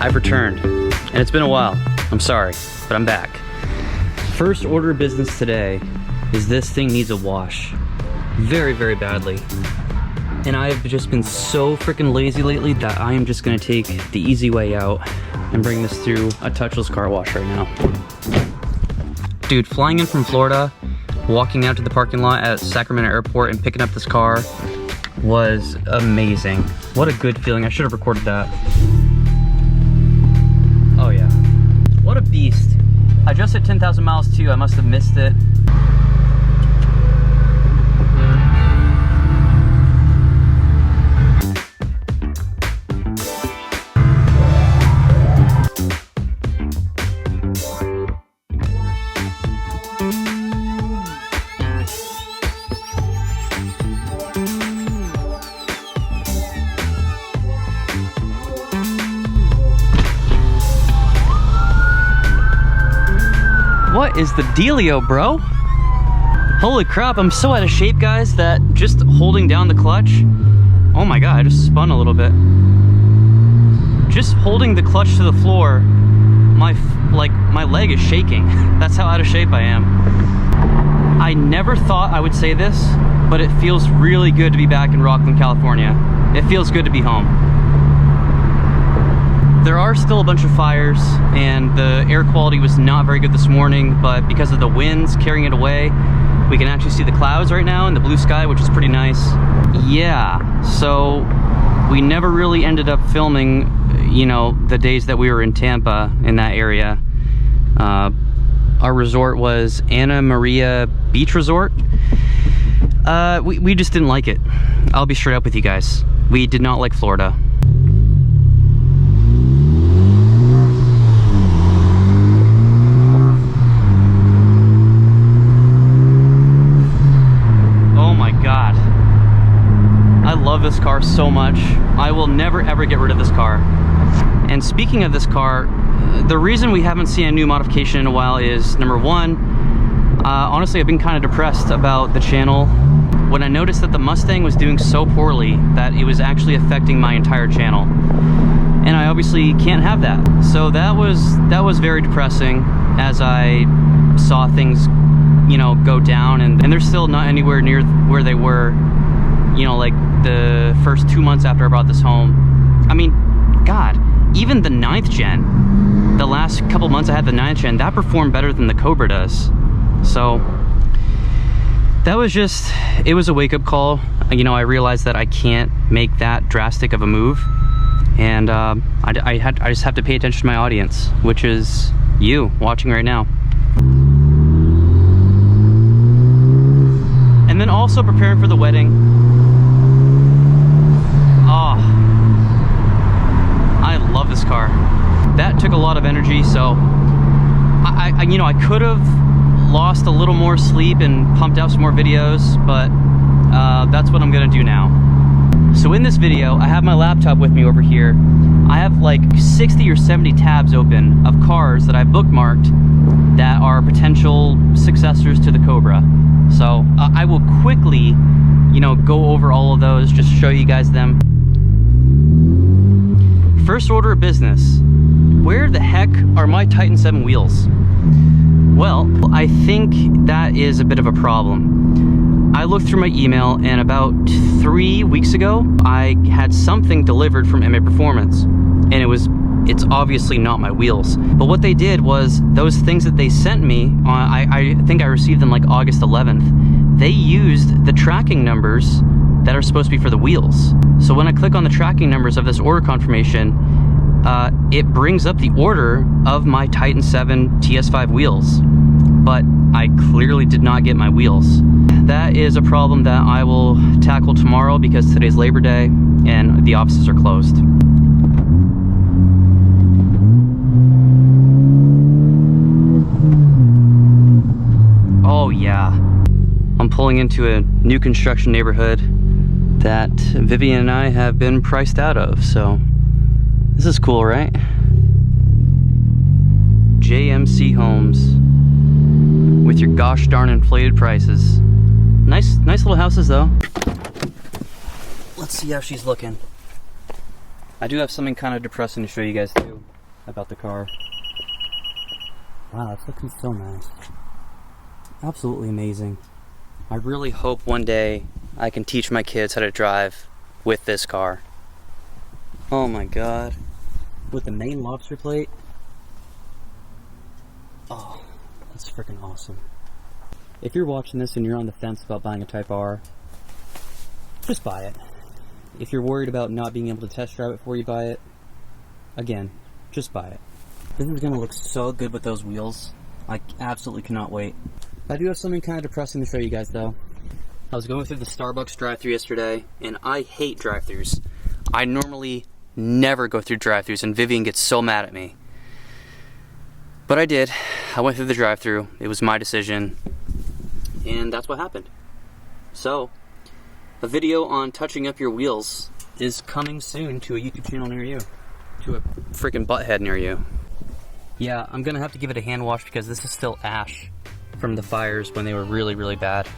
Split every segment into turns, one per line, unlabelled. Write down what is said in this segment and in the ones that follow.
I've returned, and it's been a while. I'm sorry, but I'm back. First order of business today is this thing needs a wash. Very, very badly. And I've just been so freaking lazy lately that I am just gonna take the easy way out and bring this through a touchless car wash right now. Dude, flying in from Florida, walking out to the parking lot at Sacramento Airport and picking up this car was amazing. What a good feeling. I should have recorded that. Oh yeah. What a beast. I just hit 10,000 miles too. I must have missed it. What is the dealio, bro? Holy crap, I'm so out of shape, guys, that just holding down the clutch, oh my god, I just spun a little bit. Just holding the clutch to the floor, my leg is shaking. That's how out of shape I am. I never thought I would say this, but it feels really good to be back in Rockland, California. It feels good to be home. There are still a bunch of fires, and the air quality was not very good this morning, but because of the winds carrying it away, we can actually see the clouds right now and the blue sky, which is pretty nice. Yeah, so we never really ended up filming, you know, the days that we were in Tampa in that area. Our resort was Anna Maria Beach Resort. We just didn't like it. I'll be straight up with you guys. We did not like Florida. This car so much. I will never ever get rid of this car. And speaking of this car, the reason we haven't seen a new modification in a while is, number one, honestly I've been kind of depressed about the channel when I noticed that the Mustang was doing so poorly that it was actually affecting my entire channel, and I obviously can't have that. So that was very depressing as I saw things, you know, go down, and they're still not anywhere near where they were, you know, like the first 2 months after I brought this home. I mean, God, even the 9th gen, the last couple months I had the 9th gen, that performed better than the Cobra does. So that was just, it was a wake-up call. You know, I realized that I can't make that drastic of a move, and I just have to pay attention to my audience, which is you watching right now. And then also preparing for the wedding. Oh, I love this car. That took a lot of energy, so you know, I could have lost a little more sleep and pumped out some more videos, but that's what I'm gonna do now. So in this video, I have my laptop with me over here. I have like 60 or 70 tabs open of cars that I've bookmarked that are potential successors to the Cobra. So I will quickly, you know, go over all of those, just show you guys them. First order of business, where the heck are my Titan 7 wheels? Well, I think that is a bit of a problem. I looked through my email, and about 3 weeks ago, I had something delivered from MA Performance, and it's obviously not my wheels. But what they did was, those things that they sent me, I think I received them like August 11th, they used the tracking numbers that are supposed to be for the wheels. So when I click on the tracking numbers of this order confirmation, it brings up the order of my Titan 7 TS5 wheels, but I clearly did not get my wheels. That is a problem that I will tackle tomorrow, because today's Labor Day and the offices are closed. Oh yeah, I'm pulling into a new construction neighborhood that Vivian and I have been priced out of, so this is cool, right? JMC Homes with your gosh darn inflated prices. Nice little houses though. Let's see how she's looking. I do have something kind of depressing to show you guys too about the car. Wow, it's looking so nice. Absolutely amazing. I really hope one day I can teach my kids how to drive with this car. Oh my god. With the main lobster plate. Oh, that's freaking awesome. If you're watching this and you're on the fence about buying a Type R, just buy it. If you're worried about not being able to test drive it before you buy it, again, just buy it. This is gonna look so good with those wheels. I absolutely cannot wait. I do have something kind of depressing to show you guys though. I was going through the Starbucks drive-thru yesterday, and I hate drive-thrus. I normally never go through drive-thrus, and Vivian gets so mad at me. But I did. I went through the drive-thru. It was my decision, and that's what happened. So, a video on touching up your wheels is coming soon to a YouTube channel near you. To a freaking butthead near you. Yeah, I'm gonna have to give it a hand wash because this is still ash from the fires when they were really, really bad.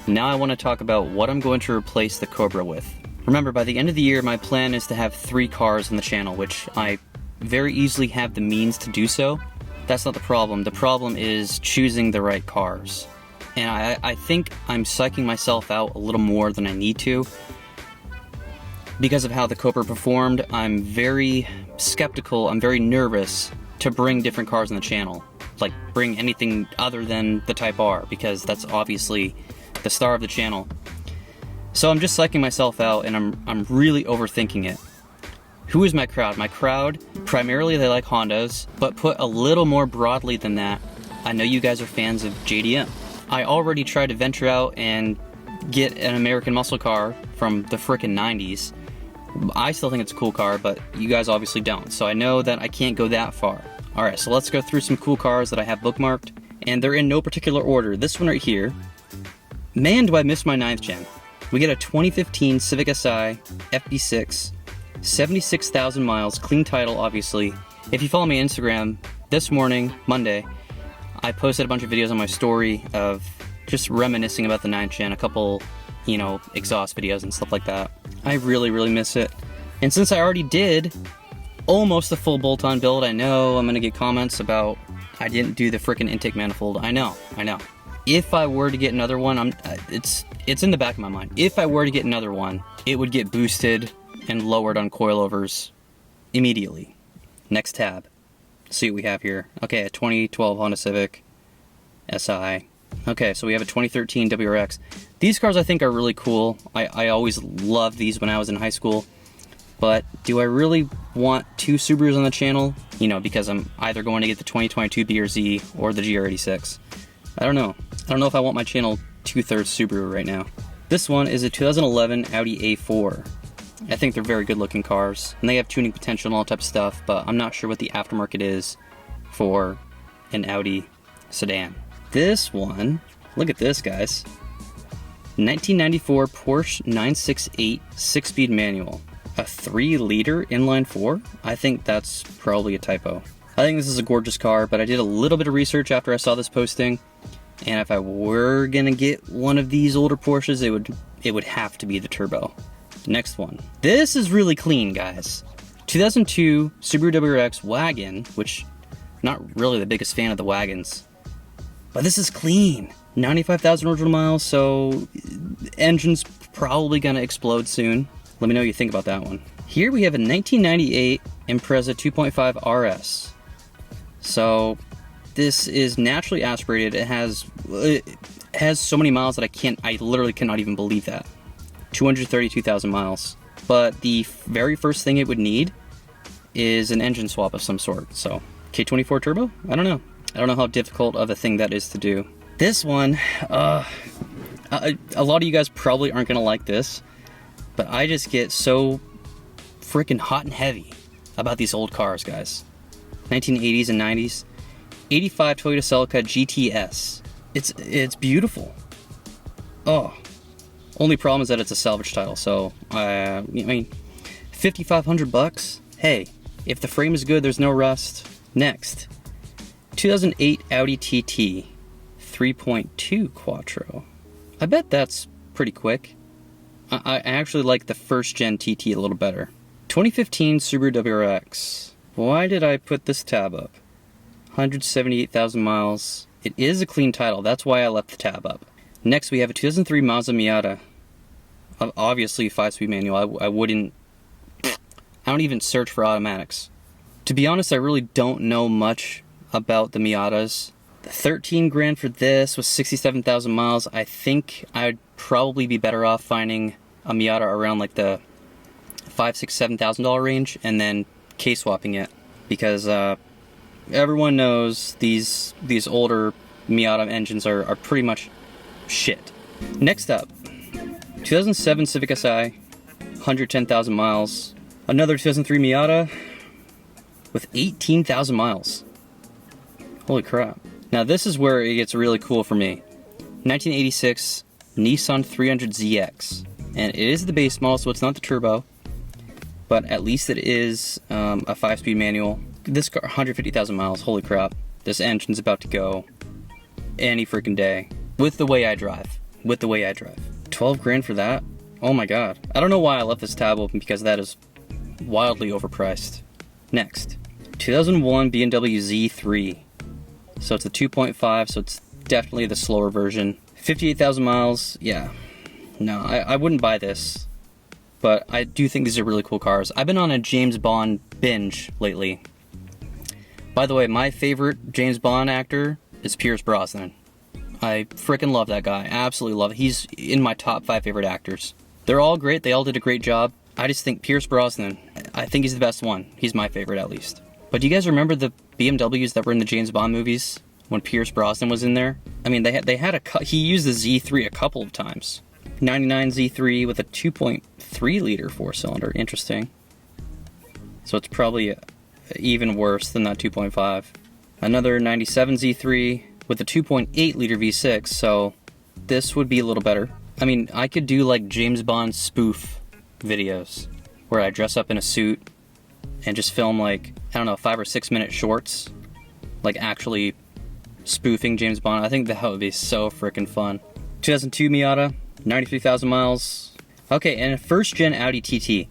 Now I want to talk about what I'm going to replace the Cobra with. Remember, by the end of the year, my plan is to have 3 cars on the channel, which I very easily have the means to do so. That's not the problem. The problem is choosing the right cars. And I think I'm psyching myself out a little more than I need to. Because of how the Cobra performed, I'm very skeptical, I'm very nervous to bring different cars on the channel. Like, bring anything other than the Type R, because that's obviously the star of the channel. So I'm just psyching myself out, and I'm really overthinking it. Who is my crowd? My crowd, primarily they like Hondas, but put a little more broadly than that, I know you guys are fans of JDM. I already tried to venture out and get an American muscle car from the frickin' 90s. I still think it's a cool car, but you guys obviously don't, so I know that I can't go that far. Alright, so let's go through some cool cars that I have bookmarked, and they're in no particular order. This one right here, man, do I miss my 9th gen. We get a 2015 Civic Si FB6, 76,000 miles, clean title obviously. If you follow me on Instagram, this morning, Monday, I posted a bunch of videos on my story of just reminiscing about the 9th gen, a couple, you know, exhaust videos and stuff like that. I really, really miss it. And since I already did almost a full bolt-on build, I know I'm gonna get comments about I didn't do the frickin' intake manifold. I know. If I were to get another one, it's in the back of my mind. If I were to get another one, it would get boosted and lowered on coilovers immediately. Next tab. Let's see what we have here. Okay, a 2012 Honda Civic Si. Okay, so we have a 2013 WRX. These cars I think are really cool. I always loved these when I was in high school. But do I really want 2 Subarus on the channel? You know, because I'm either going to get the 2022 BRZ or the GR86. I don't know. I don't know if I want my channel 2/3 Subaru right now. This one is a 2011 Audi A4. I think they're very good looking cars, and they have tuning potential and all type of stuff, but I'm not sure what the aftermarket is for an Audi sedan. This one, look at this guys. 1994 Porsche 968 6-speed manual. A 3-liter inline 4? I think that's probably a typo. I think this is a gorgeous car, but I did a little bit of research after I saw this posting, and if I were gonna get one of these older Porsches, it would have to be the turbo. Next one. This is really clean, guys. 2002 Subaru WRX wagon, which not really the biggest fan of the wagons, but this is clean. 95,000 original miles, so engine's probably gonna explode soon. Let me know what you think about that one. Here we have a 1998 Impreza 2.5 RS. So this is naturally aspirated. It has so many miles that I literally cannot even believe that. 232,000 miles. But the very first thing it would need is an engine swap of some sort. So K24 turbo? I don't know. I don't know how difficult of a thing that is to do. This one, a lot of you guys probably aren't gonna like this, but I just get so freaking hot and heavy about these old cars, guys. 1980s and 90s. 85 Toyota Celica GTS. It's beautiful. Oh. Only problem is that it's a salvage title, so I mean, $5,500. Hey, if the frame is good, there's no rust. Next, 2008 Audi TT 3.2 Quattro. I bet that's pretty quick. I actually like the first gen TT a little better. 2015 Subaru WRX. Why did I put this tab up? 178,000 miles. It is a clean title, that's why I left the tab up. Next we have a 2003 Mazda Miata. Obviously 5-speed manual. I don't even search for automatics. To be honest, I really don't know much about the Miatas. The 13 grand for this was 67,000 miles. I think I'd probably be better off finding a Miata around like the $5,000, $6,000, $7,000 range and then K-swapping it, because everyone knows these older Miata engines are pretty much shit. Next up, 2007 Civic Si, 110,000 miles. Another 2003 Miata with 18,000 miles. Holy crap. Now this is where it gets really cool for me. 1986 Nissan 300ZX. And it is the base model, so it's not the turbo. But at least it is a 5-speed manual. This car, 150,000 miles. Holy crap. This engine's about to go any freaking day. With the way I drive. 12 grand for that? Oh my god. I don't know why I left this tab open, because that is wildly overpriced. Next, 2001 BMW Z3. So it's a 2.5, so it's definitely the slower version. 58,000 miles, yeah. No, I wouldn't buy this. But I do think these are really cool cars. I've been on a James Bond binge lately. By the way, my favorite James Bond actor is Pierce Brosnan. I freaking love that guy. Absolutely love it. He's in my top 5 favorite actors. They're all great. They all did a great job. I just think Pierce Brosnan, I think he's the best one. He's my favorite, at least. But do you guys remember the BMWs that were in the James Bond movies when Pierce Brosnan was in there? I mean, he used the Z3 a couple of times. 99 Z3 with a 2.3 liter 4-cylinder. Interesting. So it's probably even worse than that 2.5. Another 97 Z3 with a 2.8 liter V6. So this would be a little better. I mean, I could do like James Bond spoof videos where I dress up in a suit and just film like, I don't know, 5 or 6 minute shorts, like actually spoofing James Bond. I think that would be so freaking fun. 2002 Miata, 93,000 miles. Okay, and a first gen Audi TT.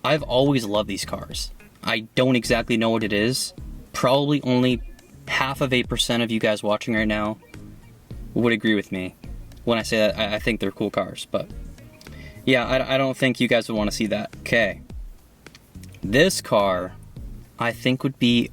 I've always loved these cars. I don't exactly know what it is. Probably only half of 8% of you guys watching right now would agree with me when I say that. I think they're cool cars, but yeah, I don't think you guys would want to see that. Okay. This car, I think, would be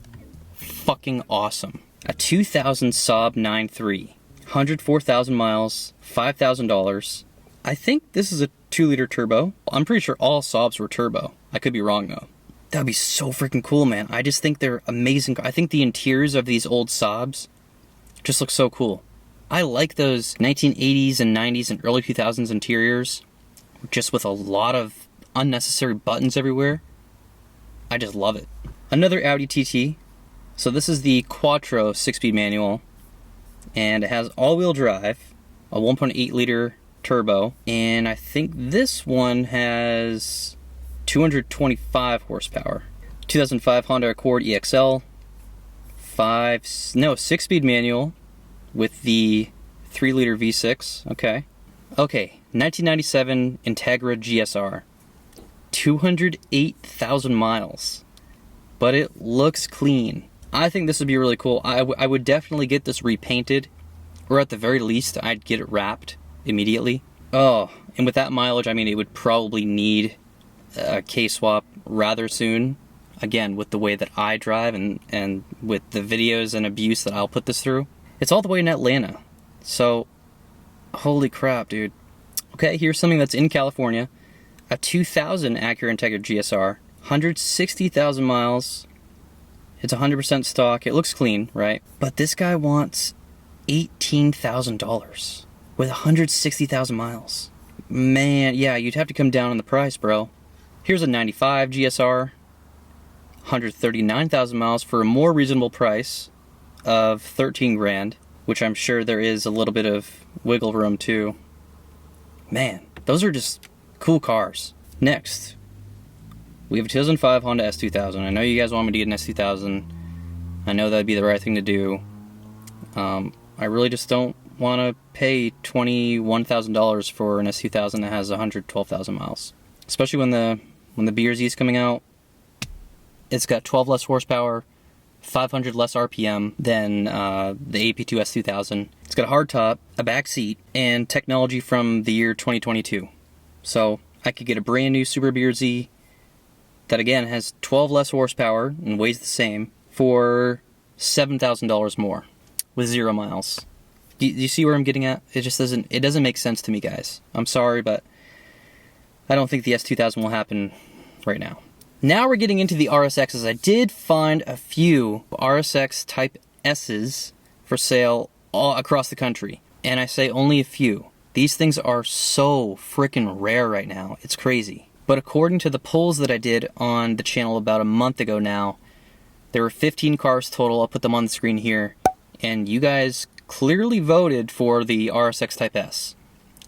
fucking awesome. A 2000 Saab 9.3. 104,000 miles, $5,000. I think this is a 2-liter turbo. I'm pretty sure all Saabs were turbo. I could be wrong, though. That'd be so freaking cool, man. I just think they're amazing. I think the interiors of these old Saabs just look so cool. I like those 1980s and 90s and early 2000s interiors, just with a lot of unnecessary buttons everywhere. I just love it. Another Audi TT. So this is the Quattro 6-speed manual, and it has all-wheel drive, a 1.8 liter turbo, and I think this one has 225 horsepower. 2005 Honda Accord EXL, 6-speed manual with the 3-liter V6. Okay, 1997 Integra GSR, 208,000 miles, but it looks clean. I think this would be really cool. I would definitely get this repainted, or at the very least, I'd get it wrapped immediately. Oh, and with that mileage, I mean, it would probably need a K-swap rather soon. Again, with the way that I drive and with the videos and abuse that I'll put this through. It's all the way in Atlanta. So, holy crap, dude. Okay, here's something that's in California. A 2000 Acura Integra GSR, 160,000 miles. It's 100% stock. It looks clean, right? But this guy wants $18,000 with 160,000 miles. Man, yeah, you'd have to come down on the price, bro. Here's a 95 GSR, 139,000 miles for a more reasonable price of 13 grand, which I'm sure there is a little bit of wiggle room too. Man, those are just cool cars. Next, we have a 2005 Honda S2000. I know you guys want me to get an S2000. I know that'd be the right thing to do. I really just don't want to pay $21,000 for an S2000 that has 112,000 miles. Especially when the BRZ is coming out. It's got 12 less horsepower, 500 less RPM than the AP2 S2000. It's got a hard top, a back seat, and technology from the year 2022. So I could get a brand new Super BRZ that again has 12 less horsepower and weighs the same for $7,000 more with 0 miles. Do you see where I'm getting at? It just doesn't make sense to me, guys. I'm sorry, but I don't think the S2000 will happen right now. Now we're getting into the RSXs. I did find a few RSX Type S's for sale all across the country. And I say only a few. These things are so freaking rare right now. It's crazy. But according to the polls that I did on the channel about a month ago now, there were 15 cars total. I'll put them on the screen here. And you guys clearly voted for the RSX Type S.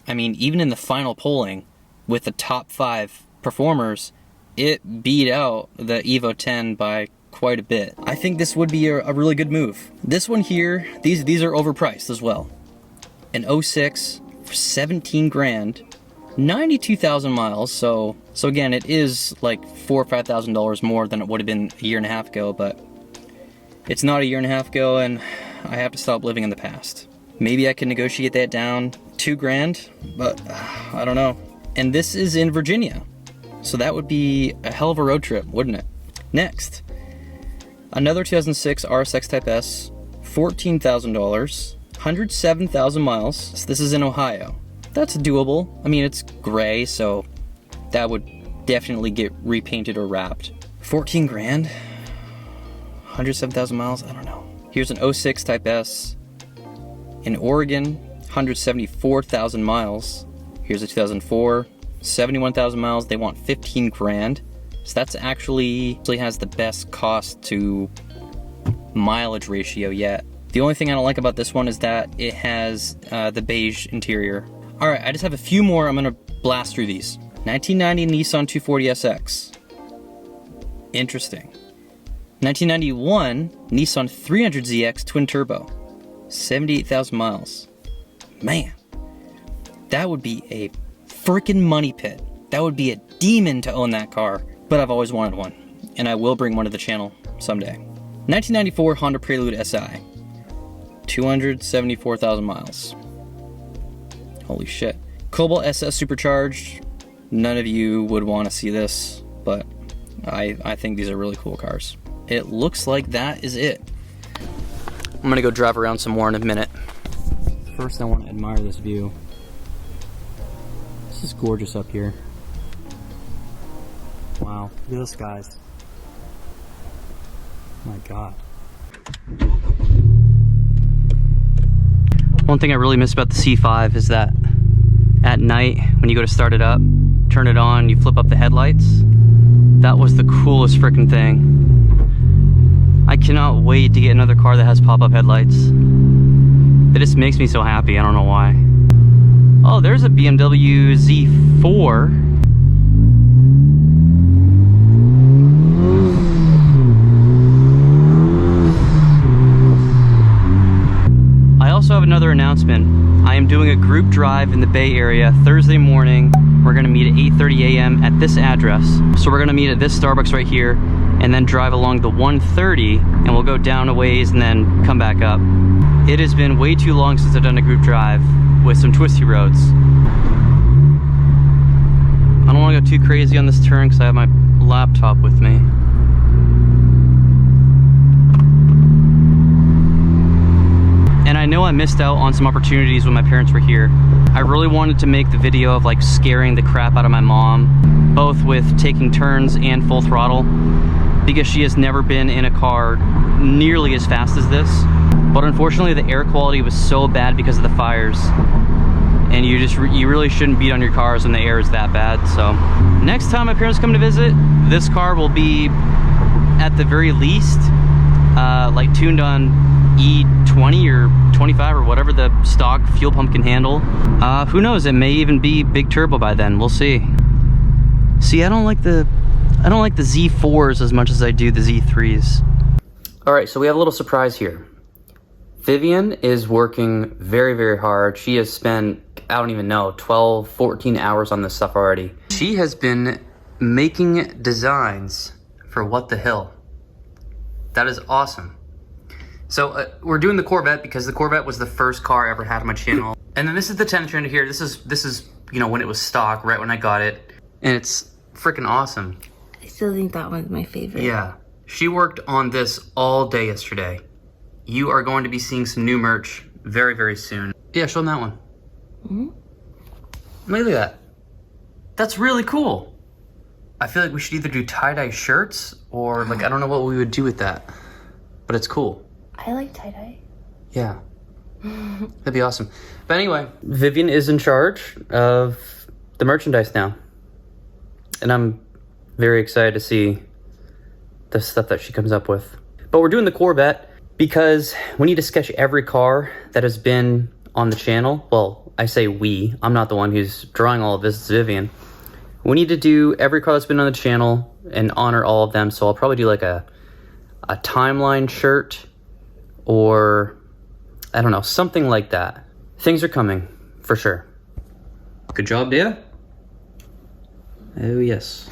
I mean, even in the final polling, with the top 5 performers, it beat out the Evo 10 by quite a bit. I think this would be a really good move. This one here, these are overpriced as well. An 06 for 17 grand, 92,000 miles. So again, it is like $4,000 or $5,000 more than it would have been a year and a half ago, but it's not a year and a half ago, and I have to stop living in the past. Maybe I can negotiate that down 2 grand, but I don't know. And this is in Virginia. So that would be a hell of a road trip, wouldn't it? Next, another 2006 RSX Type S, $14,000, 107,000 miles. So this is in Ohio. That's doable. I mean, it's gray, so that would definitely get repainted or wrapped. 14 grand, 107,000 miles, I don't know. Here's an 06 Type S in Oregon, 174,000 miles. Here's a 2004. 71,000 miles, they want 15 grand. So that's actually has the best cost to mileage ratio yet. The only thing I don't like about this one is that it has the beige interior. All right, I just have a few more. I'm gonna blast through these. 1990 Nissan 240SX. Interesting. 1991 Nissan 300ZX twin turbo. 78,000 miles. Man, that would be a freaking money pit. That would be a demon to own that car, but I've always wanted one, and I will bring one to the channel someday. 1994 Honda Prelude SI, 274,000 miles. Holy shit. Cobalt SS Supercharged. None of you would want to see this, but I think these are really cool cars. It looks like that is it. I'm gonna go drive around some more in a minute. First, I want to admire this view. This is gorgeous up here. Wow, look at this, guys. My God. One thing I really miss about the C5 is that at night, when you go to start it up, turn it on, you flip up the headlights. That was the coolest freaking thing. I cannot wait to get another car that has pop-up headlights. It just makes me so happy, I don't know why. Oh, there's a BMW Z4. I also have another announcement. I am doing a group drive in the Bay Area Thursday morning. We're gonna meet at 8:30 a.m. at this address. So we're gonna meet at this Starbucks right here and then drive along the 130 and we'll go down a ways and then come back up. It has been way too long since I've done a group drive with some twisty roads. I don't want to go too crazy on this turn because I have my laptop with me. And I know I missed out on some opportunities when my parents were here. I really wanted to make the video of like scaring the crap out of my mom, both with taking turns and full throttle, because she has never been in a car nearly as fast as this. But unfortunately the air quality was so bad because of the fires, and you really shouldn't beat on your cars when the air is that bad. So next time my parents come to visit, this car will be at the very least like tuned on E20 or 25 or whatever the stock fuel pump can handle. Who knows, it may even be big turbo by then. We'll see. See, I don't like the Z4s as much as I do the Z3s. All right, so we have a little surprise here. Vivian is working very, very hard. She has spent, I don't even know, 12, 14 hours on this stuff already. She has been making designs for What the Hill. That is awesome. So we're doing the Corvette because the Corvette was the first car I ever had on my channel. And then this is the 10 here. This is, you know, when it was stock, right when I got it. And it's freaking awesome.
I still think that one's my favorite.
Yeah. She worked on this all day yesterday. You are going to be seeing some new merch very, very soon. Yeah, show them that one. Look at that. That's really cool. I feel like we should either do tie-dye shirts or like, I don't know what we would do with that, but it's cool.
I like tie-dye.
Yeah. That'd be awesome. But anyway, Vivian is in charge of the merchandise now. And I'm very excited to see the stuff that she comes up with. But we're doing the Corvette because we need to sketch every car that has been on the channel. Well, I say we. I'm not the one who's drawing all of this. It's Vivian. We need to do every car that's been on the channel and honor all of them. So I'll probably do like a timeline shirt or, I don't know, something like that. Things are coming, for sure. Good job, Dea. Oh, yes.